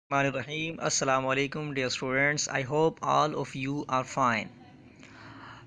Bismillahirrahmanirrahim. Assalamu alaikum, dear students. I hope all of you are fine.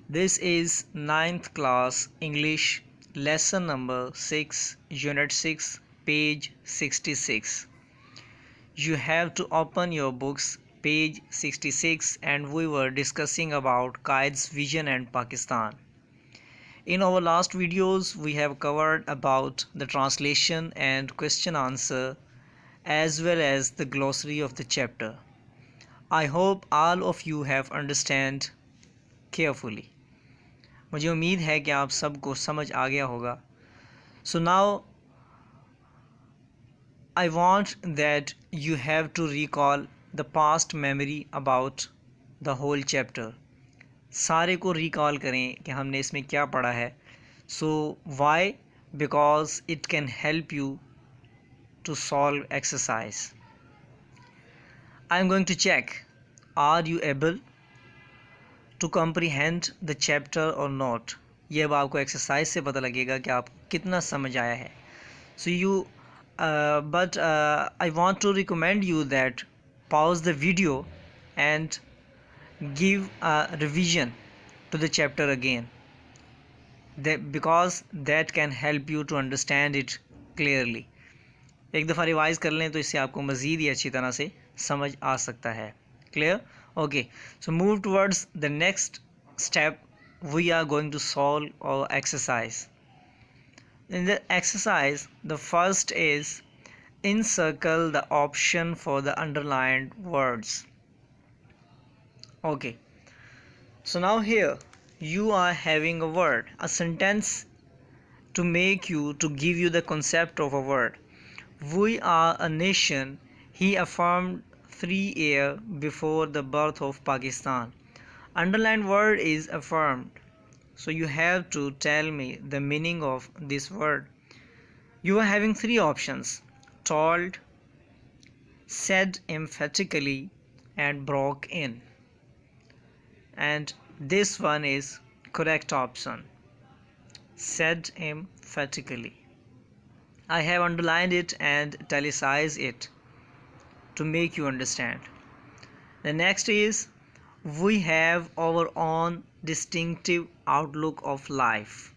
This is ninth class English lesson number 6, unit 6, page 66. You have to open your books, page 66, and we were discussing about Qaid's vision and Pakistan. In our last videos, we have covered about the translation and question answer as well as the glossary of the chapter. I hope all of you have understand carefully. मुझे उम्मीद है कि आप सबको समझ आ गया होगा. So now I want that you have to recall the past memory about the whole chapter. सारे को recall करें कि हमने इसमें क्या पढ़ा है. So why? Because it can help you to solve exercise. I am going to check, are you able to comprehend the chapter or not. ये अब आपको एक्सरसाइज से पता लगेगा कि आप कितना समझ आया है. So you but I want to recommend you that pause the video and give a revision to the chapter again, because that can help you to understand it clearly. एक दफ़ा रिवाइज कर लें तो इससे आपको मज़ीद ही अच्छी तरह से समझ आ सकता है. Clear? Okay, so move towards the next step. We are going to solve our exercise. In the exercise, the first is encircle the option for the underlined words. Okay, so now here you are having a word, a sentence to make you, to give you the concept of a word. We are a nation, he affirmed free air before the birth of Pakistan. Underlined word is affirmed. So you have to tell me the meaning of this word. You are having three options: told, said emphatically, and broke in. And this one is correct option. Said emphatically. I have underlined it and italicized it to make you understand. The next is we have our own distinctive outlook of life.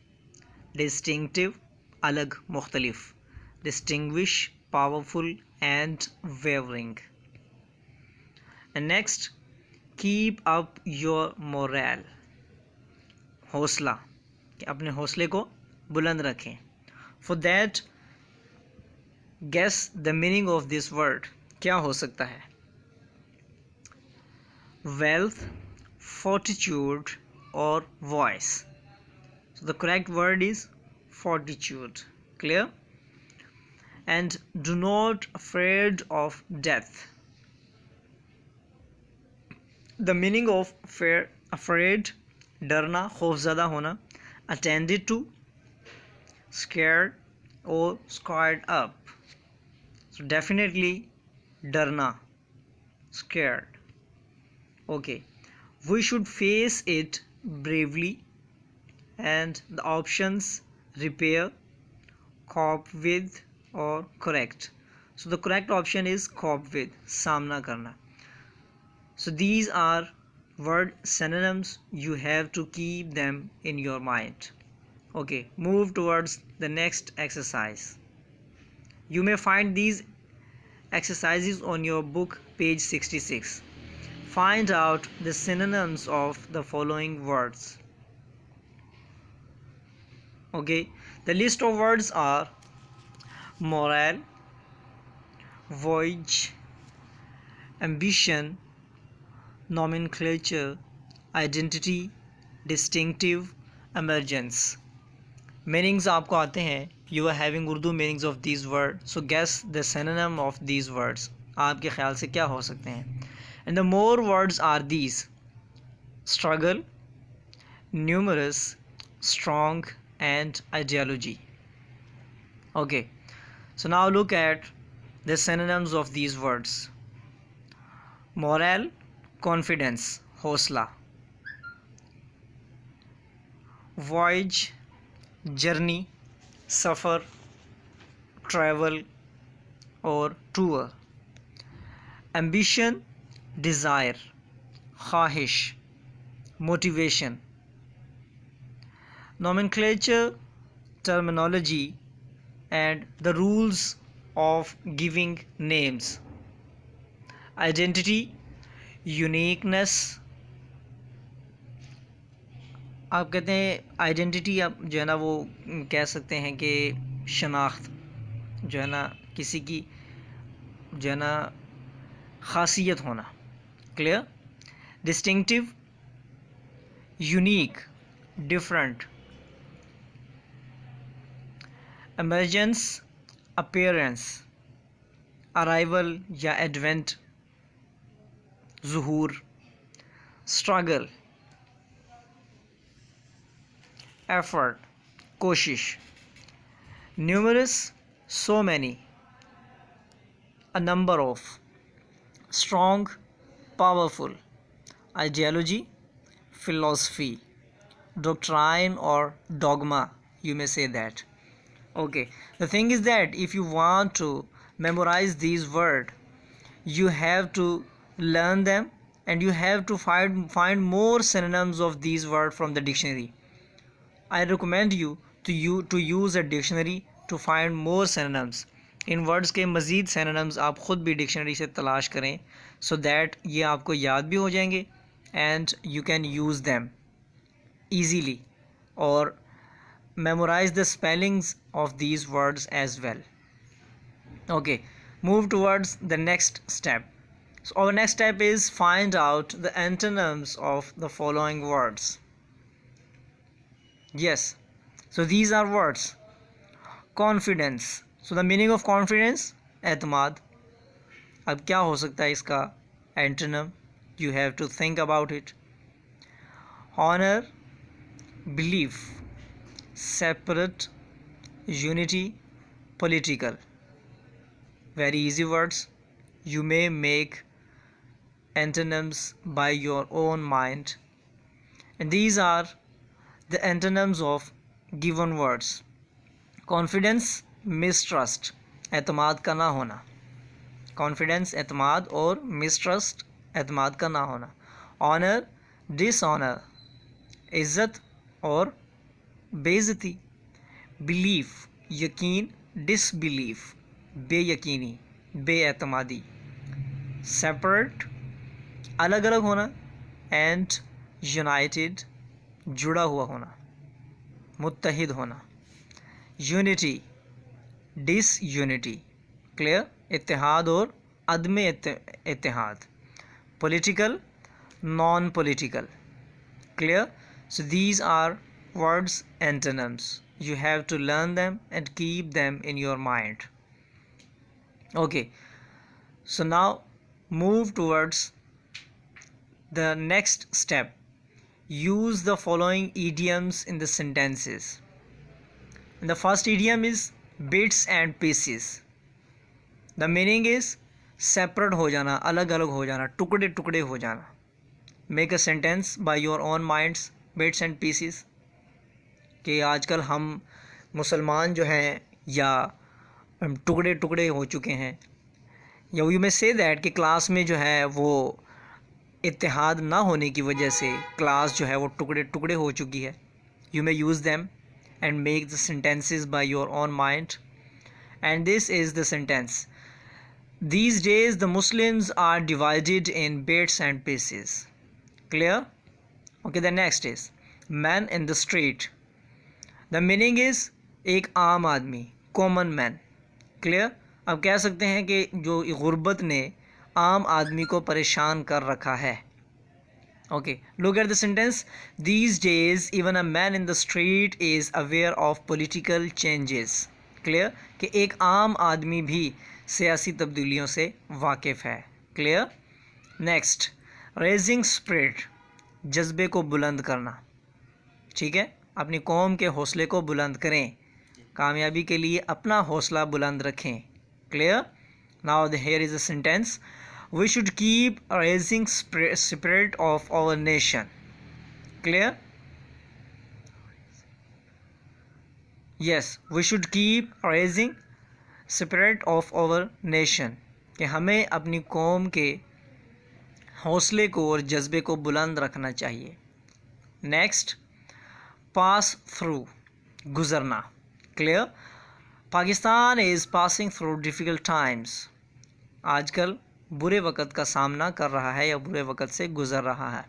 Distinctive, alag, mukhtalif. Distinguish, powerful and wavering. And next, keep up your morale. हौसला, कि अपने हौसले को बुलंद रखें. For that, guess the meaning of this word. क्या हो सकता है? Wealth, fortitude or voice. So the correct word is fortitude. Clear? And do not afraid of death. The meaning of fear, afraid, डरना, खौफज़दा होना. Attended to, scared or scared up. So definitely डरना, scared. Okay, we should face it bravely. And the options repair, cope with or correct. So the correct option is cope with, सामना करना. So these are word synonyms. You have to keep them in your mind. Okay, move towards the next exercise. You may find these exercises on your book, page 66. Find out the synonyms of the following words. Okay, the list of words are morale, voyage, ambition, nomenclature, identity, distinctive, emergence. Meanings आपको आते हैं. You are having Urdu meanings of these words. So guess the synonym of these words. आपके ख्याल से क्या हो सकते हैं? And the more words are these: struggle, numerous, strong and ideology. Okay, so now look at the synonyms of these words. Morale, confidence, hosla. Voyage, journey, suffer, travel or tour. ambition, desire, ख्वाहिश, motivation. Nomenclature, terminology, and the rules of giving names. Identity, uniqueness. आप कहते हैं identity, आप जो है ना वो कह सकते हैं कि शनाख्त, जो है ना किसी की जो है ना खासियत होना. Clear. Distinctive, unique, different. Emergence, appearance, arrival या एडवेंट, ज़ुहूर. स्ट्रगल, एफर्ट, कोशिश. Numerous, so many, a number of. Strong, powerful. Ideology, philosophy. Doctrine or dogma, you may say that. Okay, the thing is that if you want to memorize these words, you have to learn them, and you have to find more synonyms of these words from the dictionary. I recommend you to use a dictionary to find more synonyms. In words के मज़ीद synonyms आप ख़ुद भी dictionary से तलाश करें, so that ये आपको याद भी हो जाएंगे and you can use them easily or memorize the spellings of these words as well. Okay, move towards the next step. So our next step is find out the antonyms of the following words. Yes, so these are words. Confidence. So the meaning of confidence, एतमाद. अब क्या हो सकता है इसका antonym? You have to think about it. Honor, belief, separate, unity, political. Very easy words. You may make antonyms by your own mind, and these are the antonyms of given words. Confidence, mistrust, एतमाद का ना होना. Confidence एतमाद और mistrust एतमाद का ना होना. ऑनर, डिसऑनर, इज़्ज़त और बेइज्जती. बिलीफ, यकीन, डिसबिलीफ, बेयकीनी, बेएतमादी. सेपरेट, अलग अलग होना. एंड यूनाइटेड, जुड़ा हुआ होना, मुत्तहिद होना. Unity, disunity. क्लियर. इत्तेहाद और अदम इत्तेहाद. Political, non political. Clear. So these are words antonyms. You have to learn them and keep them in your mind. Okay, so now move towards the next step. Use the following idioms in the sentences. And the first idiom is bits and pieces. The meaning is separate हो जाना, अलग अलग हो जाना, टुकड़े टुकड़े हो जाना. Make a sentence by your own minds. Bits and pieces. कि आजकल हम मुसलमान जो हैं या टुकड़े टुकड़े हो चुके हैं, या यू मे से दैट कि क्लास में जो है वो इत्तेहाद ना होने की वजह से क्लास जो है वो टुकड़े टुकड़े हो चुकी है. You may use them and make the sentences by your own mind. And this is the sentence. These days the Muslims are divided in bits and pieces. Clear? Okay, the next is man in the street. The meaning is एक आम आदमी, common man. Clear? अब कह सकते हैं कि जो गुर्बत ने आम आदमी को परेशान कर रखा है. Okay, look at the sentence. These days even a man in the street is aware of political changes. Clear? कि एक आम आदमी भी सियासी तब्दीलियों से वाकिफ़ है. Clear? Next, raising spirit, जज्बे को बुलंद करना. ठीक है, अपनी कौम के हौसले को बुलंद करें, कामयाबी के लिए अपना हौसला बुलंद रखें. Clear? Now here is a sentence. We should keep raising spirit of our nation. Clear? Yes, we should keep raising spirit of our nation. कि हमें अपनी कौम के हौसले को और जज्बे को बुलंद रखना चाहिए। नेक्स्ट, पास थ्रू, गुज़रना। Clear? Pakistan is passing through difficult times. आजकल बुरे वक़्त का सामना कर रहा है या बुरे वक़्त से गुज़र रहा है।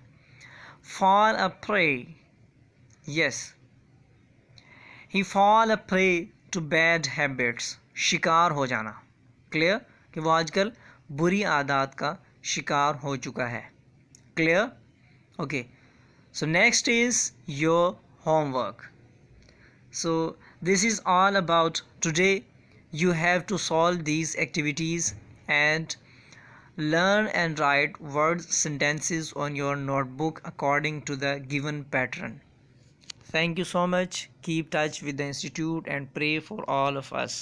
Fall a prey, yes, he fall a prey to bad habits, शिकार हो जाना। क्लियर? कि वो आजकल बुरी आदत का शिकार हो चुका है। Clear? Okay, so next is your homework. So this is all about today. You have to solve these activities and learn and write words, sentences on your notebook according to the given pattern. Thank you so much. Keep touch with the institute and pray for all of us.